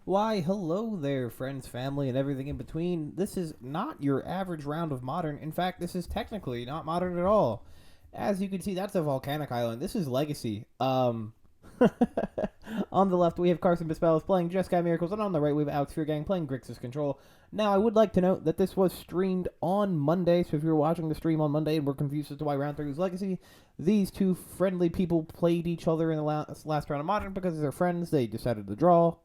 Why, hello there, friends, family, and everything in between. This is not your average round of Modern. In fact, this is technically not Modern at all. As you can see, that's a volcanic island. This is Legacy. On the left, we have Carson Bispellis playing Jeskai Miracles, and on the right, we have Alex Feargang playing Grixis Control. Now, I would like to note that this was streamed on Monday, so if you're watching the stream on Monday and were confused as to why round 3 was Legacy, these two friendly people played each other in the last round of Modern because they're friends. They decided to draw,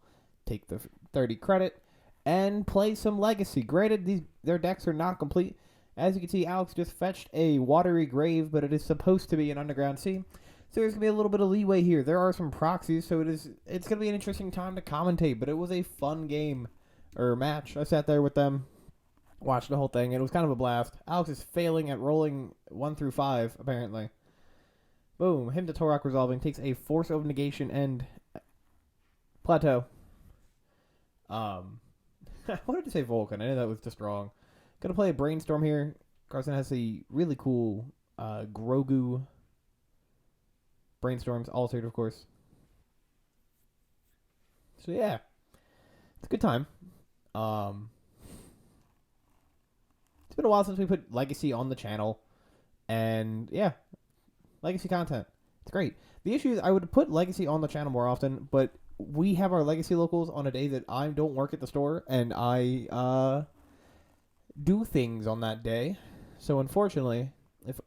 take the 30 credit, and play some Legacy. Granted, their decks are not complete. As you can see, Alex just fetched a Watery Grave, but it is supposed to be an Underground Sea. So there's going to be a little bit of leeway here. There are some proxies, so it's going to be an interesting time to commentate, but it was a fun game, or match. I sat there with them, watched the whole thing, and it was kind of a blast. Alex is failing at rolling 1 through 5, apparently. Boom. Him to Torok resolving takes a Force of Negation and Plateau. I wanted to say Vulcan. I knew that was just wrong. Gonna play a Brainstorm here. Carson has a really cool Grogu Brainstorms, altered, of course. So yeah, it's a good time. It's been a while since we put Legacy on the channel, and yeah, Legacy content. It's great. The issue is I would put Legacy on the channel more often, but we have our Legacy locals on a day that I don't work at the store, and I do things on that day. So unfortunately, if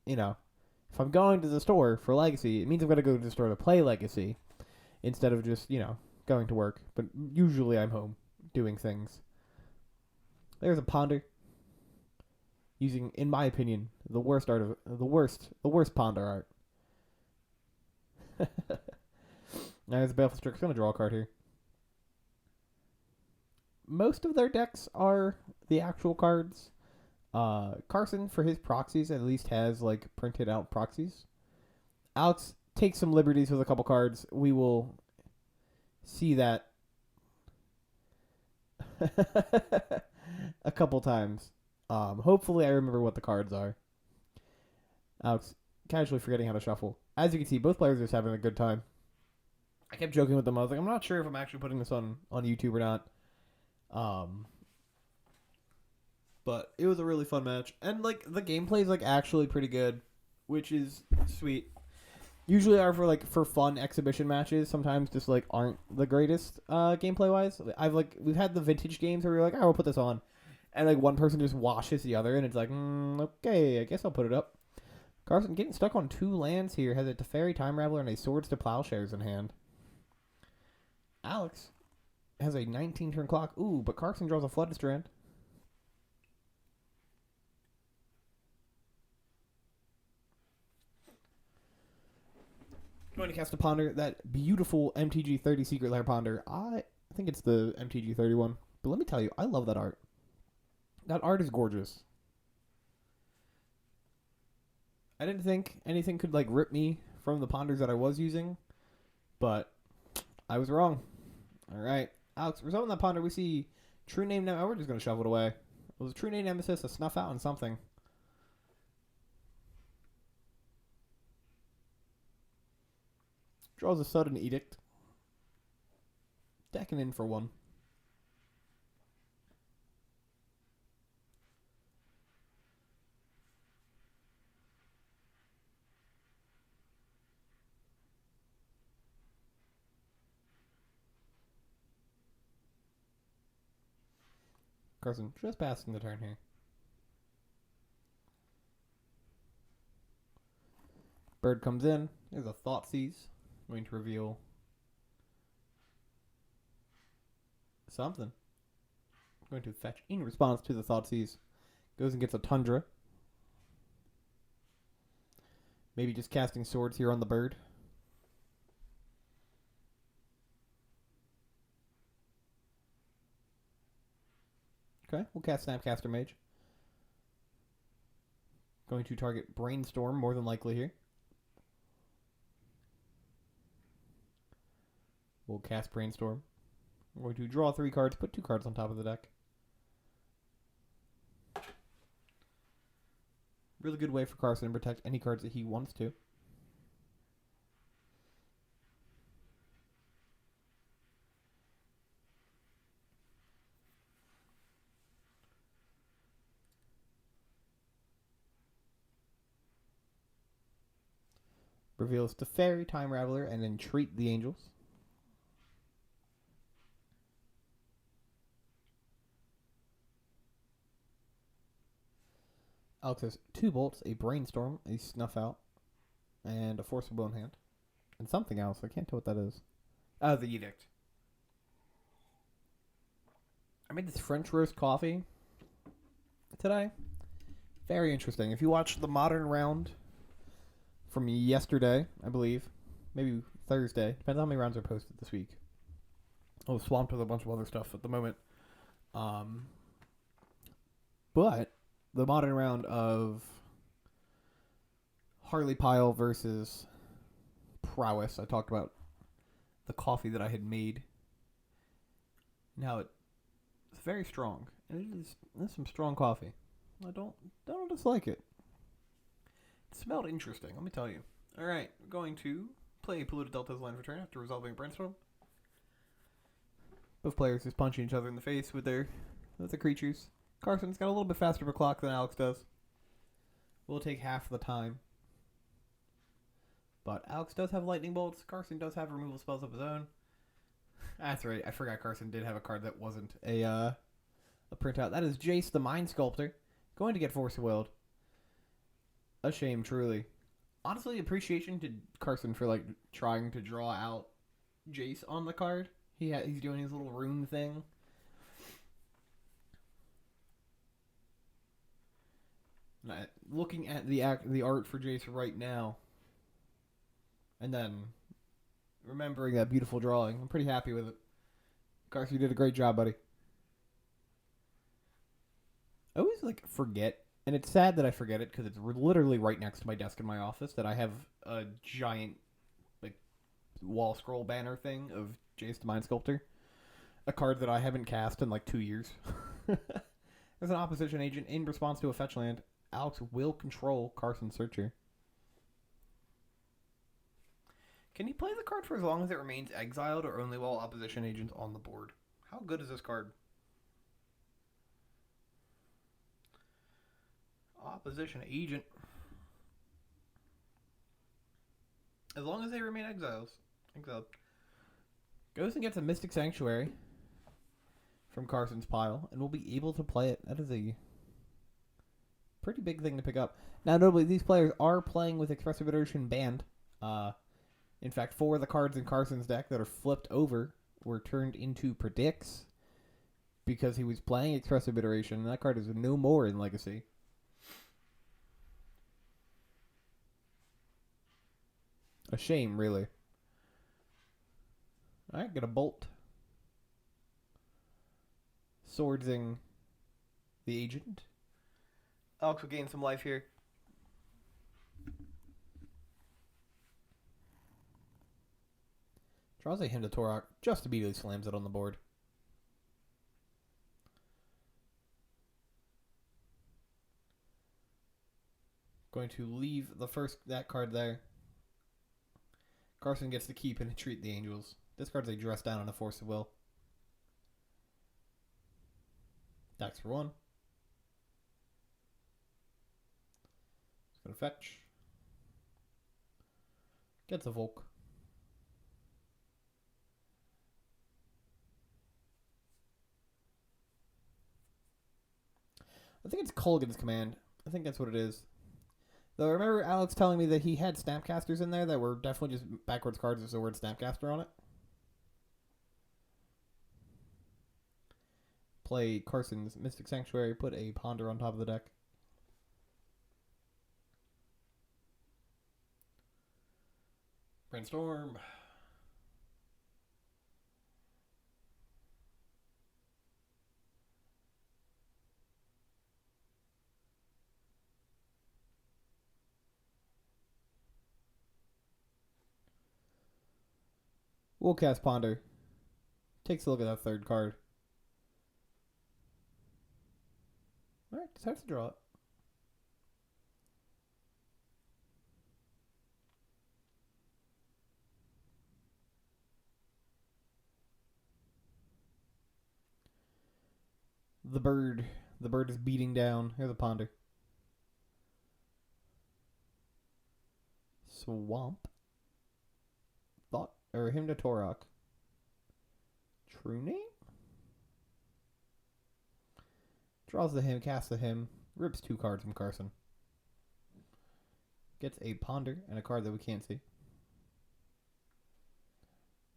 if I'm going to the store for Legacy, it means I'm going to go to the store to play Legacy instead of just going to work. But usually I'm home doing things. There's a Ponder using, in my opinion, the worst Ponder art. There's Baleful Strix. Gonna draw a card here. Most of their decks are the actual cards. Carson, for his proxies, at least has like printed out proxies. Alex takes some liberties with a couple cards. We will see that a couple times. Hopefully, I remember what the cards are. Alex casually forgetting how to shuffle. As you can see, both players are just having a good time. I kept joking with them. I was like, I'm not sure if I'm actually putting this on YouTube or not. But it was a really fun match, and like the gameplay is like actually pretty good, which is sweet. Usually are for fun exhibition matches. Sometimes just like aren't the greatest gameplay wise. We've had the vintage games where we're like, we'll put this on, and like one person just washes the other, and it's like, okay, I guess I'll put it up. Carson getting stuck on 2 lands here, has a Teferi Time Raveler and a Swords to Plowshares in hand. Alex has a 19 turn clock. Ooh, but Carson draws a Flooded Strand. Going to cast a Ponder, that beautiful MTG 30 Secret Lair Ponder. I think it's the MTG 31. But let me tell you, I love that art. That art is gorgeous. I didn't think anything could like rip me from the Ponders that I was using, but I was wrong. Alright. Alex, resolving that Ponder, we see True Name Nemesis. We're just going to shove it away. It was a True Name Nemesis, a Snuff Out, and something. Draws a Sudden Edict. Decking in for 1. Carson just passing the turn here. Bird comes in. There's a Thoughtseize. Going to reveal something. Going to fetch in response to the Thoughtseize. Goes and gets a Tundra. Maybe just casting swords here on the bird. Okay, we'll cast Snapcaster Mage. Going to target Brainstorm more than likely here. We'll cast Brainstorm. We're going to draw 3 cards, put 2 cards on top of the deck. Really good way for Carson to protect any cards that he wants to. Reveals Teferi, Time Raveler, and Entreat the Angels. Alex has 2 bolts, a Brainstorm, a Snuff Out, and a Force of Bone Hand. And something else. I can't tell what that is. The Edict. I made this French roast coffee today. Very interesting. If you watch the Modern round from yesterday, I believe, maybe Thursday, depends on how many rounds are posted this week. I was swamped with a bunch of other stuff at the moment. But the Modern round of Harley Pyle versus Prowess, I talked about the coffee that I had made. Now it's very strong. And it's some strong coffee. I don't dislike it. It smelled interesting, let me tell you. Alright, we're going to play Polluted Delta's line of return after resolving a brainstorm. Both players just punching each other in the face with the creatures. Carson's got a little bit faster of a clock than Alex does. Will take half the time. But Alex does have lightning bolts. Carson does have removal spells of his own. That's right. I forgot Carson did have a card that wasn't a printout. That is Jace, the Mind Sculptor, going to get Force of Willed. A shame, truly. Honestly, appreciation to Carson for trying to draw out Jace on the card. He's doing his little rune thing. Looking at the art for Jace right now, and then remembering that beautiful drawing, I'm pretty happy with it. Carson, you did a great job, buddy. I always forget, and it's sad that I forget it because it's literally right next to my desk in my office, that I have a giant wall scroll banner thing of Jace the Mind Sculptor, a card that I haven't cast in 2 years. As an opposition agent, in response to a fetch land, Alex will control Carson Searcher. Can he play the card for as long as it remains exiled, or only while opposition agent's on the board? How good is this card? Opposition agent. As long as they remain exiled. Goes and gets a Mystic Sanctuary from Carson's pile, and will be able to play it. That is a pretty big thing to pick up. Now, notably, these players are playing with Expressive Iteration banned. In fact, 4 of the cards in Carson's deck that are flipped over were turned into Predicts because he was playing Expressive Iteration, and that card is no more in Legacy. A shame, really. Alright, get a Bolt. Swordsing the agent. Alex will gain some life here. Draws a Hymn to Torok, just immediately slams it on the board. Going to leave that card there. Carson gets to keep and Entreat the Angels. This card's a dress down on a Force of Will. Attacks for 1. It's going to fetch. Gets a Volk. I think it's Colgan's command. I think that's what it is. Though I remember Alex telling me that he had Snapcasters in there that were definitely just backwards cards with the word Snapcaster on it. Play Carson's Mystic Sanctuary, put a Ponder on top of the deck. Brainstorm. We'll cast Ponder. Takes a look at that third card. Alright, decides to draw it. The bird. The bird is beating down. Here's the Ponder. Swamp. Thought or him to Torok. True name? Draws the him, casts the him, rips 2 cards from Carson. Gets a Ponder and a card that we can't see.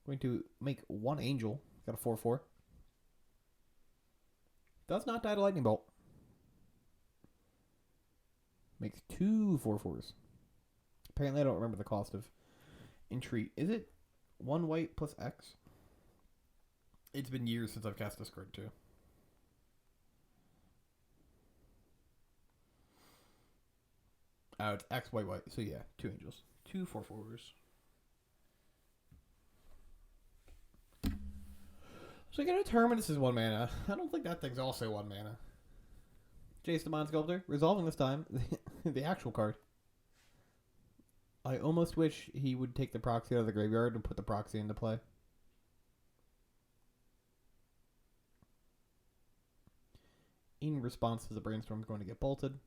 Going to make 1 Angel. Got a 4/4. Does not die to Lightning Bolt. Makes 2 4/4s. Apparently I don't remember the cost of Entreat. Is it 1 white plus X? It's been years since I've cast this card too. Oh, it's X white white. So yeah, 2 Angels. 2 4/4s. So get a Terminus is 1 mana. I don't think that thing's also 1 mana. Jace the Mind Sculptor, resolving this time the actual card. I almost wish he would take the proxy out of the graveyard and put the proxy into play. In response to the Brainstorm going to get bolted.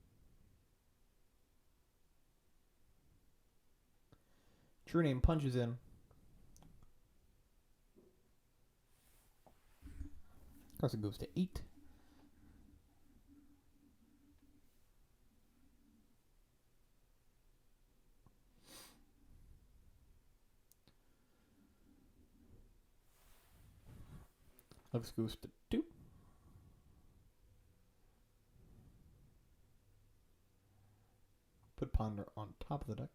True Name punches in. Carson goes to 8. Lux goes to 2. Put Ponder on top of the deck.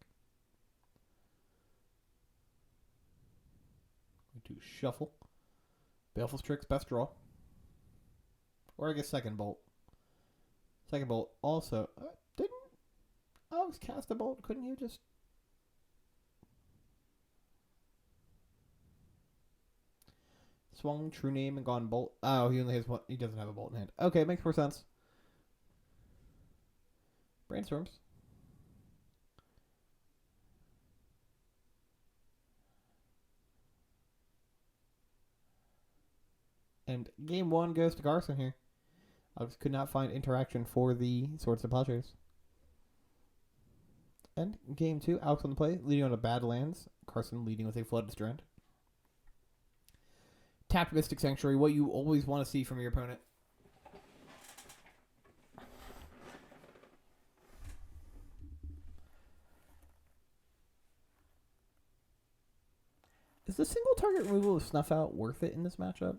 Going to shuffle. Baleful's Tricks, best draw. Or I guess second bolt. Second bolt also. Didn't Alex cast a bolt? Couldn't you just... Swung True Name and gone bolt. Oh, he only has one. He doesn't have a bolt in hand. Okay, makes more sense. Brainstorms. And game 1 goes to Carson here. Alex could not find interaction for the Swords to Plowshares. And game 2, Alex on the play, leading on a Badlands. Carson leading with a Flooded Strand. Tapped Mystic Sanctuary, what you always want to see from your opponent. Is the single target removal of Snuff Out worth it in this matchup?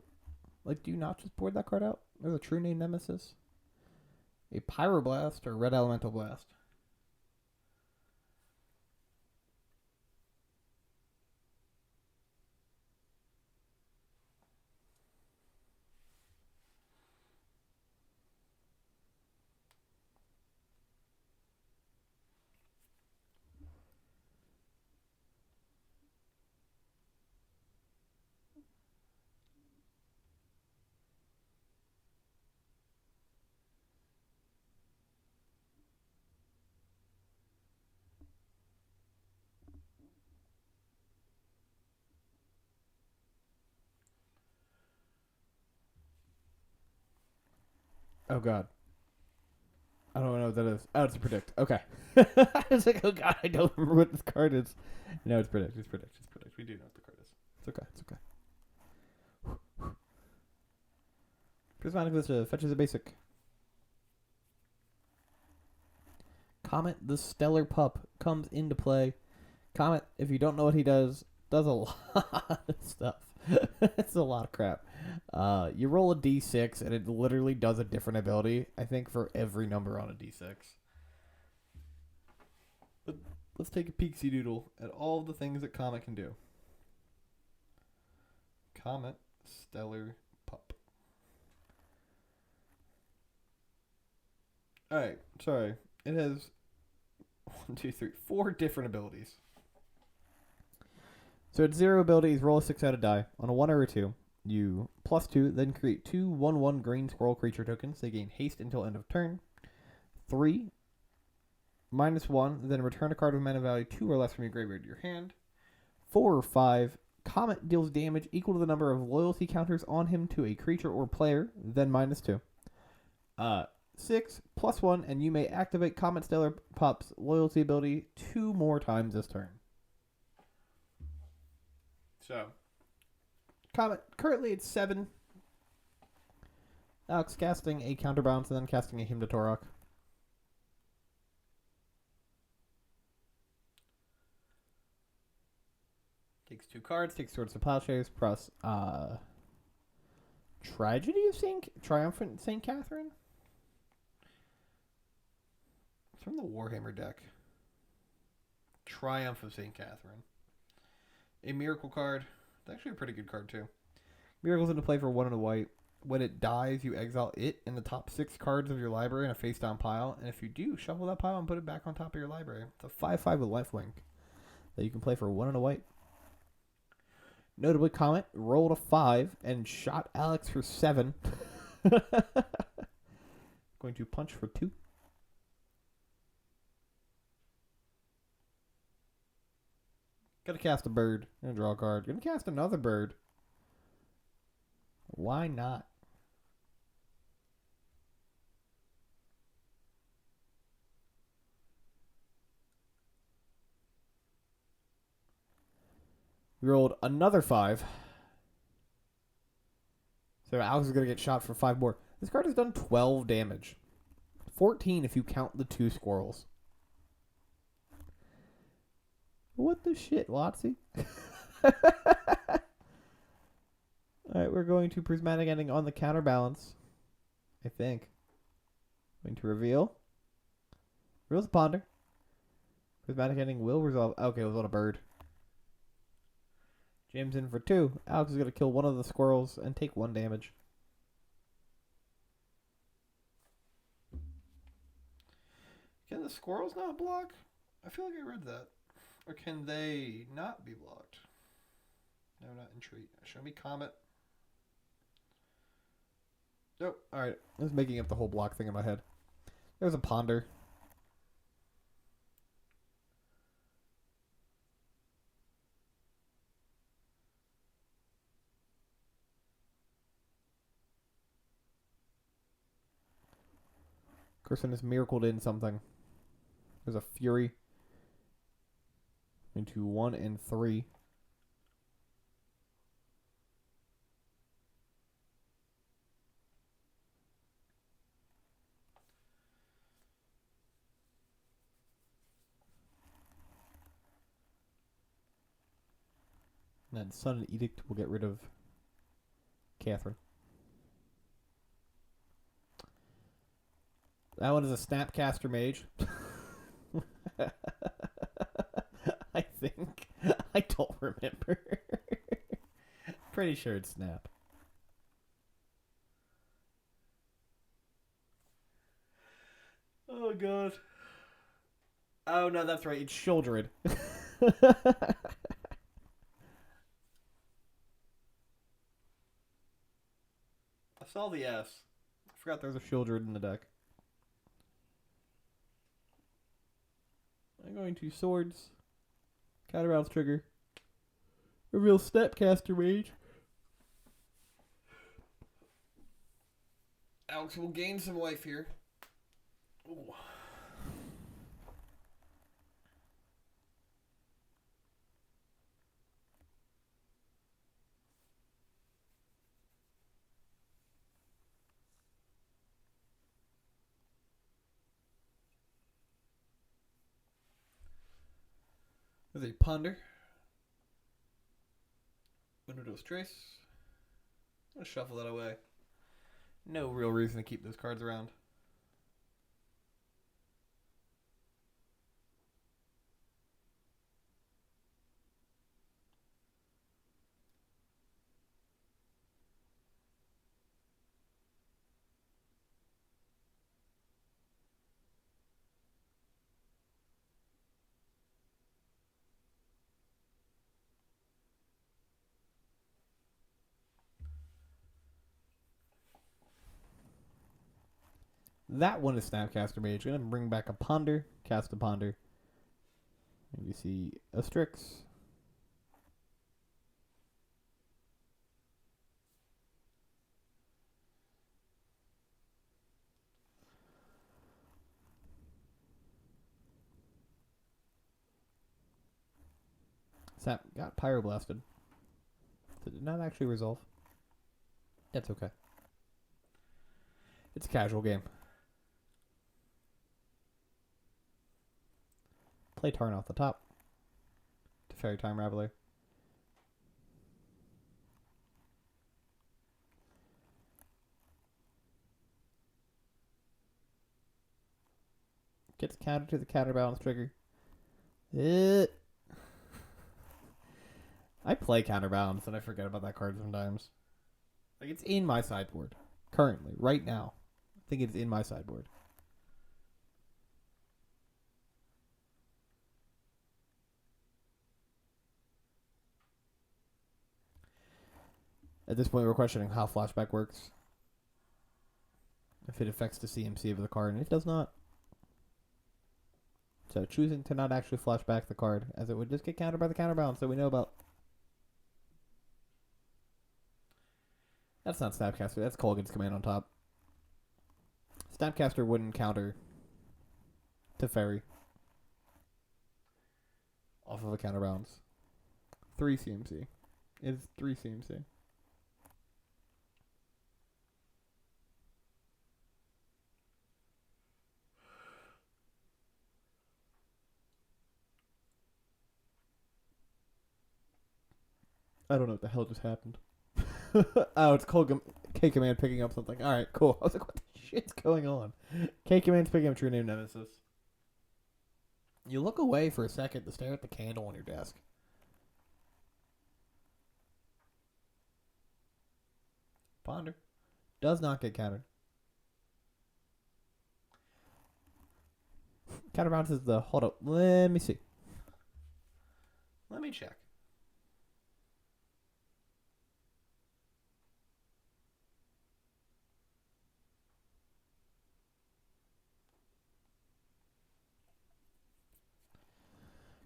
Like, do you not just board that card out? Or the True Name Nemesis? A Pyroblast or Red Elemental Blast? Oh, God. I don't know what that is. Oh, it's a Predict. Okay. I was like, oh, God, I don't remember what this card is. No, it's Predict. It's Predict. It's Predict. We do know what the card is. It's okay. It's okay. Prismatic Vista fetches a basic. Comet the Stellar Pup comes into play. Comet, if you don't know what he does a lot of stuff. It's a lot of crap. You roll a d6 and it literally does a different ability, I think, for every number on a d6. But let's take a peeksy doodle at all of the things that Comet can do. Comet Stellar Pup. Alright, sorry. It has 4 different abilities. So it's 0 abilities, roll a 6-sided die. On a 1 or a 2, you +2, then create 2 1/1 green squirrel creature tokens. They gain haste until end of turn. 3, -1, then return a card with mana value 2 or less from your graveyard to your hand. 4 or 5, Comet deals damage equal to the number of loyalty counters on him to a creature or player, then -2. 6, +1, and you may activate Comet Stellar Pup's loyalty ability 2 more times this turn. So, comment. Currently, it's 7. Alex casting a counterbalance and then casting a Hymn to Torok. Takes 2 cards, takes Swords to Plowshares, plus Tragedy of Triumphant St. Catherine? It's from the Warhammer deck. Triumph of St. Catherine. A Miracle card. It's actually a pretty good card, too. Miracle's into play for 1 and a white. When it dies, you exile it and the top 6 cards of your library in a face-down pile. And if you do, shuffle that pile and put it back on top of your library. It's a 5/5 with lifelink that you can play for 1 and a white. Notably, Comet rolled a 5 and shot Alex for 7. Going to punch for 2. Gonna cast a bird. Gonna draw a card. Gonna cast another bird. Why not? We rolled another 5. So Alex is going to get shot for 5 more. This card has done 12 damage. 14 if you count the 2 squirrels. What the shit, Watsy? Alright, we're going to Prismatic Ending on the counterbalance. I think. Going to reveal. Reveals a Ponder. Prismatic Ending will resolve. Okay, it was on a bird. James in for 2. Alex is going to kill one of the squirrels and take 1 damage. Can the squirrels not block? I feel like I read that. Or can they not be blocked? No, not Entreat. Show me Comet. Nope. Alright. I was making up the whole block thing in my head. There's a Ponder. Person has miracled in something. There's a Fury. Into 1 and 3. And then Sun and Edict will get rid of Catherine. That one is a Snapcaster Mage. I think. I don't remember. Pretty sure it's Snap. Oh, God. Oh, no, that's right. It's Shieldred. I saw the S. I forgot there's a Shieldred in the deck. I'm going to Swords. Counterbalance trigger. Reveal Snapcaster Mage. Alex will gain some life here. Ooh. There's a Ponder. Windows Trace. I'm going to shuffle that away. No real reason to keep those cards around. That one is Snapcaster Mage. I'm going to bring back a Ponder. Cast a Ponder. And you see a Strix. Snap got Pyroblasted. Did it not actually resolve? That's okay. It's a casual game. Play Tarn off the top. To Fairy Time Raveler. Gets countered to the counterbalance trigger. I play counterbalance and I forget about that card sometimes. Like, it's in my sideboard. Currently. Right now. I think it's in my sideboard. At this point, we're questioning how flashback works. If it affects the CMC of the card, and it does not. So choosing to not actually flash back the card, as it would just get countered by the counterbalance that we know about. That's not Snapcaster, that's Colgan's command on top. Snapcaster wouldn't counter to Fairy off of a counterbalance. 3 CMC. It's 3 CMC. I don't know what the hell just happened. Oh, it's K-Command picking up something. Alright, cool. I was like, what the shit's going on? K-Command's picking up True Name Nemesis. You look away for a second to stare at the candle on your desk. Ponder. Does not get countered. Counterbalance is the... Hold up. Let me see. Let me check.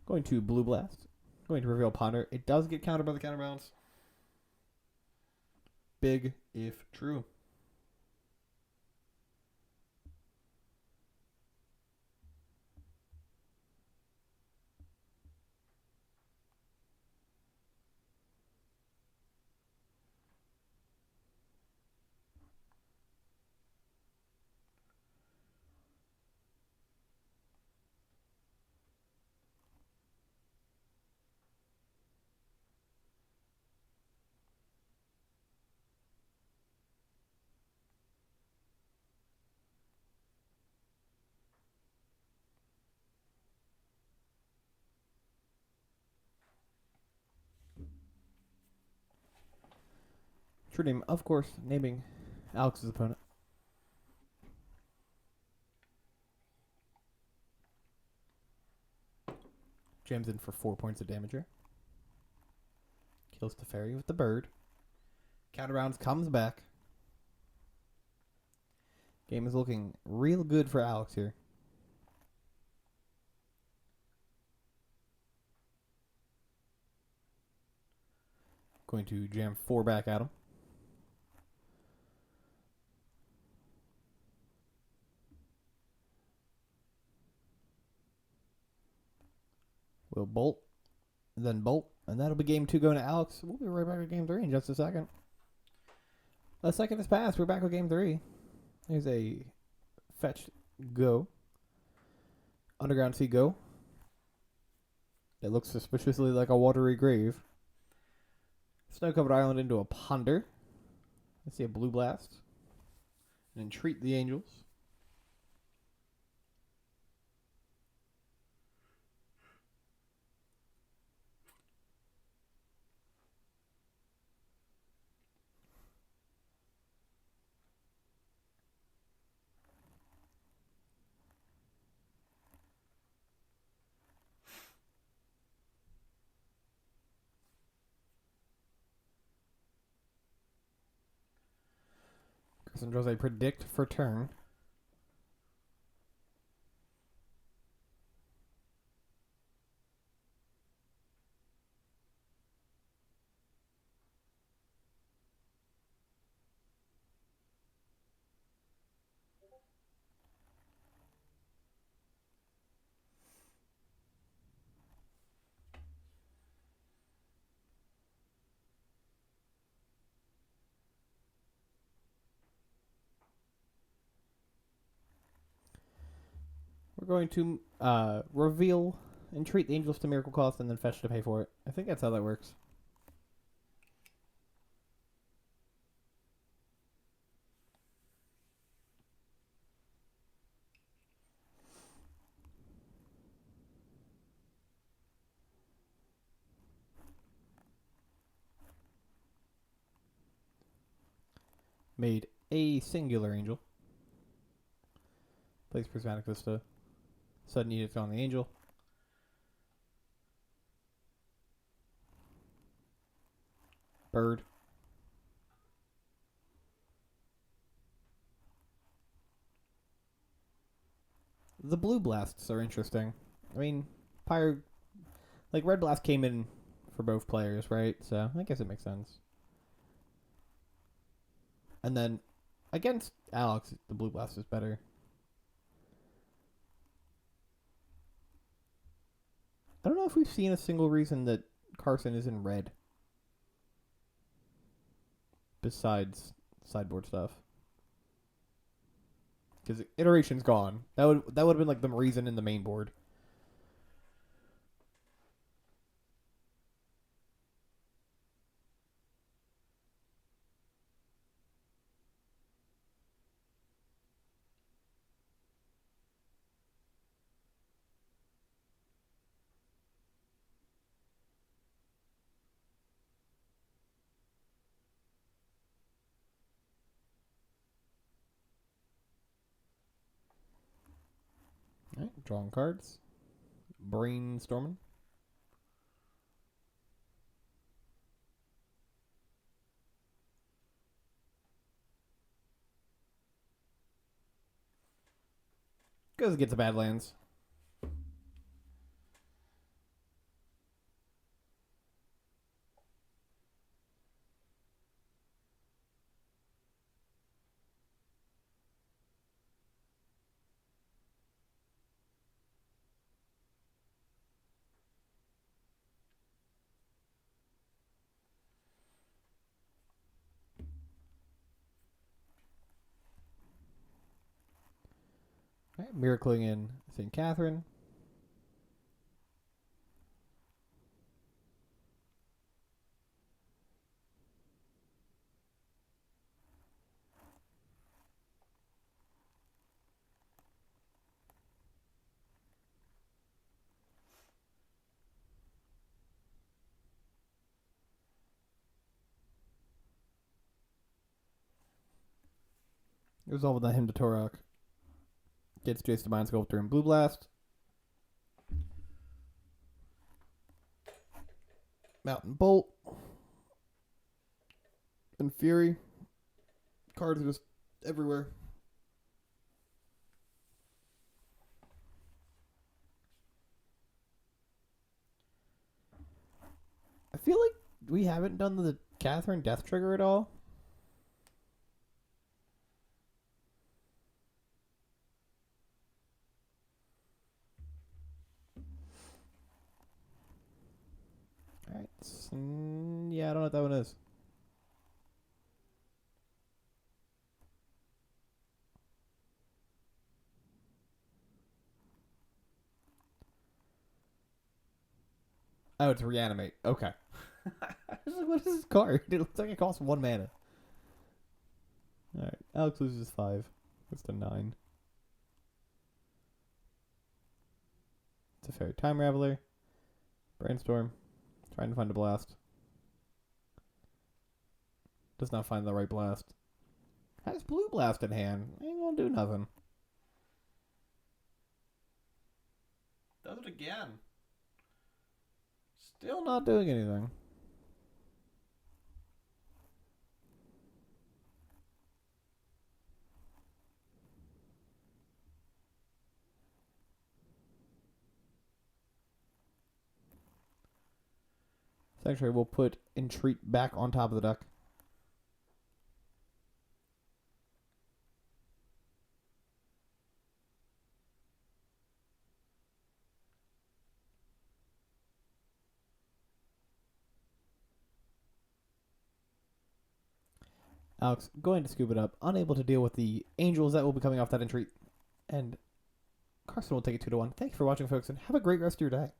Going to Blue Blast. Going to reveal Ponder. It does get countered by the counterbalance. Big if true. True name, of course, naming Alex's opponent. Jams in for 4 points of damage here. Kills the Fairy with the bird. Counterbalance comes back. Game is looking real good for Alex here. Going to jam 4 back at him. We'll bolt, then bolt, and that'll be game 2 going to Alex. We'll be right back with game 3 in just a second. A second has passed. We're back with game 3. Here's a fetch go. Underground Sea go. It looks suspiciously like a watery grave. Snow-covered island into a ponder. I see a blue blast. And entreat the angels. Grixis draws a predict for turn. We're going to reveal, entreat the angels to miracle cost, and then fetch to pay for it. I think that's how that works. Made a singular angel. Place Prismatic Vista. Sudden Edict on the angel. Bird. The blue blasts are interesting. I mean, Red Blast came in for both players, right? So I guess it makes sense. And then against Alex, the blue blast is better. I don't know if we've seen a single reason that Carson is in red. Besides sideboard stuff. Because iteration's gone. That would have been like the reason in the main board. All right, drawing cards. Brainstorming. Goes against the Badlands. All right, miracling in St. Catherine. Resolve with him to Torok. Gets Jace Divine Sculptor and Blue Blast. Mountain Bolt. And Fury. Cards are just everywhere. I feel like we haven't done the Catherine Death Trigger at all. Alright. Yeah, I don't know what that one is. Oh, it's Reanimate. Okay. I was like, what is this card? It looks like it costs 1 mana. Alright. Alex loses 5. Goes to 9. It's a Fairy Time Raveler. Brainstorm. Trying to find a blast. Does not find the right blast. Has Blue Blast in hand. Ain't gonna do nothing. Does it again. Still not doing anything. Actually, we'll put Entreat back on top of the deck. Alex going to scoop it up, unable to deal with the angels that will be coming off that Entreat. And Carson will take it 2-1. Thank you for watching, folks, and have a great rest of your day.